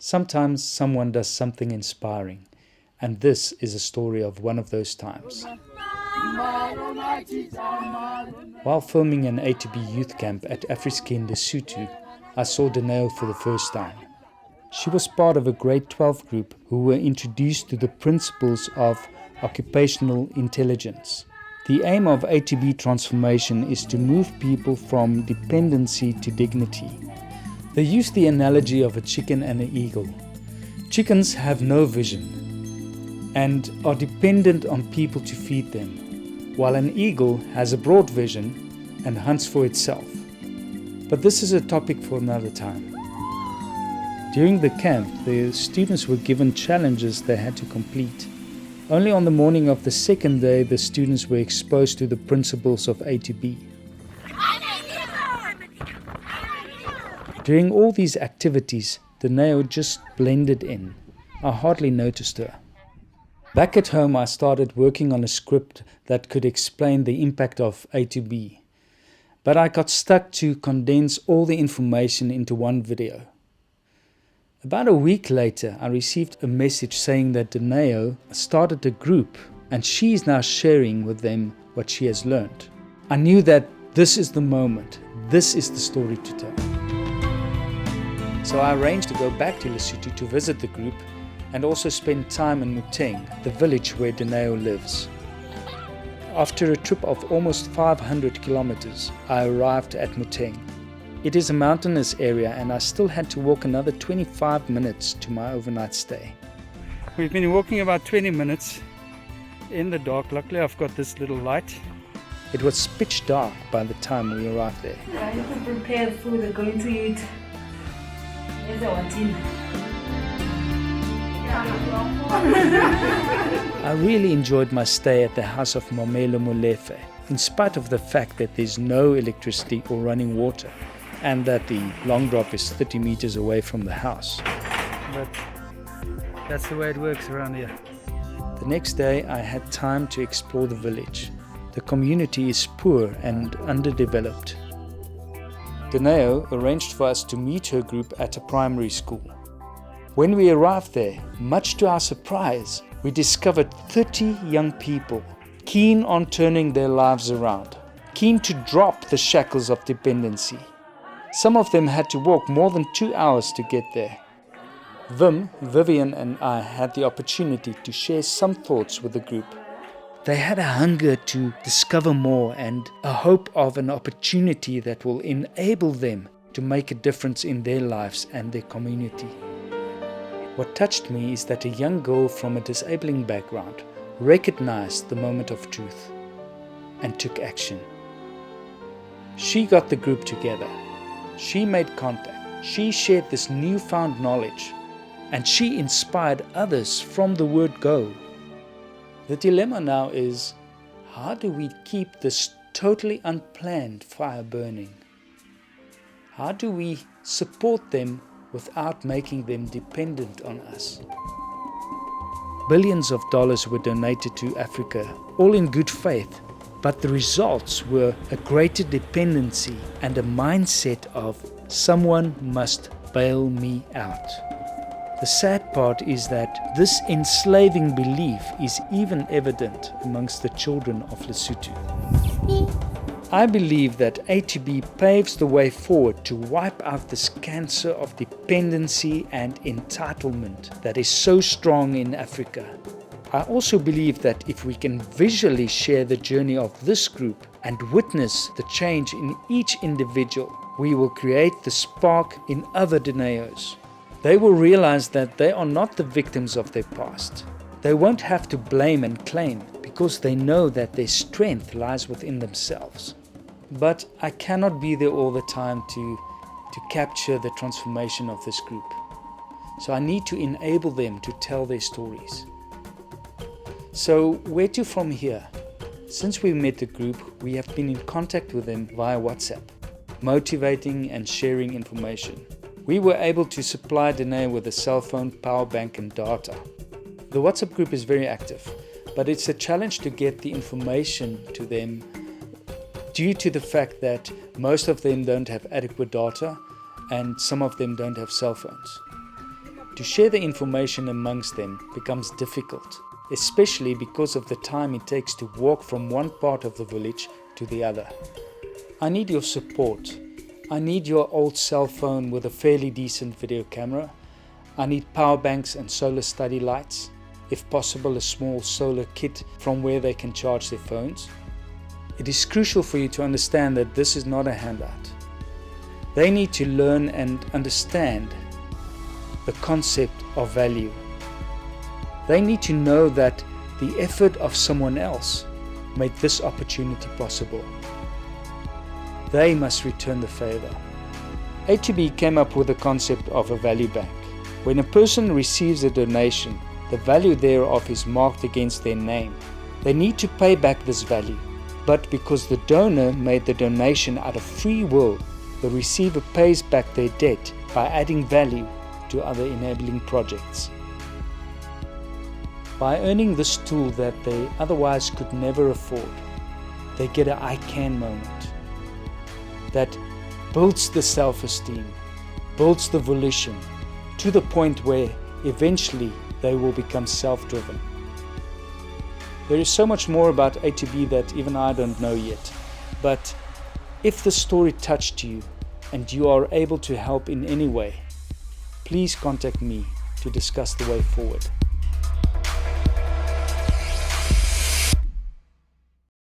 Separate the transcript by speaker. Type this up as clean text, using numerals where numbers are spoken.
Speaker 1: Sometimes someone does something inspiring, and this is a story of one of those times. While filming an A2B youth camp at Afriski in Lesotho, I saw Lenio for the first time. She was part of a grade 12 group who were introduced to the principles of occupational intelligence. The aim of A2B transformation is to move people from dependency to dignity. They use the analogy of a chicken and an eagle. Chickens have no vision and are dependent on people to feed them, while an eagle has a broad vision and hunts for itself. But this is a topic for another time. During the camp, the students were given challenges they had to complete. Only on the morning of the second day, the students were exposed to the principles of A2B. During all these activities, Lenio just blended in. I hardly noticed her. Back at home, I started working on a script that could explain the impact of A2B. But I got stuck to condense all the information into one video. About a week later, I received a message saying that Lenio started a group and she is now sharing with them what she has learned. I knew that this is the moment, this is the story to tell. So I arranged to go back to Lesotho to visit the group and also spend time in Moteng, the village where Lenio lives. After a trip of almost 500 kilometers, I arrived at Moteng. It is a mountainous area and I still had to walk another 25 minutes to my overnight stay. We've been walking about 20 minutes in the dark. Luckily I've got this little light. It was pitch dark by the time we arrived there.
Speaker 2: I need to prepare food we're going to eat. Here's our dinner.
Speaker 1: I really enjoyed my stay at the house of Lenio Molefe, in spite of the fact that there's no electricity or running water, and that the long drop is 30 meters away from the house. But that's the way it works around here. The next day I had time to explore the village. The community is poor and underdeveloped. Lenio arranged for us to meet her group at a primary school. When we arrived there, much to our surprise, we discovered 30 young people keen on turning their lives around, keen to drop the shackles of dependency. Some of them had to walk more than 2 hours to get there. Vivian and I had the opportunity to share some thoughts with the group. They had a hunger to discover more and a hope of an opportunity that will enable them to make a difference in their lives and their community. What touched me is that a young girl from a disabling background recognized the moment of truth and took action. She got the group together. She made contact. She shared this newfound knowledge, and she inspired others from the word go. The dilemma now is, how do we keep this totally unplanned fire burning? How do we support them without making them dependent on us? Billions of dollars were donated to Africa, all in good faith, but the results were a greater dependency and a mindset of someone must bail me out. The sad part is that this enslaving belief is even evident amongst the children of Lesotho. I believe that A2B paves the way forward to wipe out this cancer of dependency and entitlement that is so strong in Africa. I also believe that if we can visually share the journey of this group and witness the change in each individual, we will create the spark in other Lenios. They will realize that they are not the victims of their past. They won't have to blame and claim because they know that their strength lies within themselves. But I cannot be there all the time to capture the transformation of this group. So I need to enable them to tell their stories. So where to from here? Since we met the group, we have been in contact with them via WhatsApp, motivating and sharing information. We were able to supply Lenio with a cell phone, power bank and data. The WhatsApp group is very active, but it's a challenge to get the information to them due to the fact that most of them don't have adequate data and some of them don't have cell phones. to share the information amongst them becomes difficult, especially because of the time it takes to walk from one part of the village to the other. I need your support. I need your old cell phone with a fairly decent video camera. I need power banks and solar study lights, if possible a small solar kit from where they can charge their phones. It is crucial for you to understand that this is not a handout. They need to learn and understand the concept of value. They need to know that the effort of someone else made this opportunity possible. They must return the favor. A2B came up with the concept of a value bank. When a person receives a donation, the value thereof is marked against their name. They need to pay back this value, but because the donor made the donation out of free will, the receiver pays back their debt by adding value to other enabling projects. By earning this tool that they otherwise could never afford, they get an I can moment that builds the self-esteem, builds the volition to the point where eventually they will become self-driven. There is so much more about A2B that even I don't know yet, but if the story touched you and you are able to help in any way, please contact me to discuss the way forward.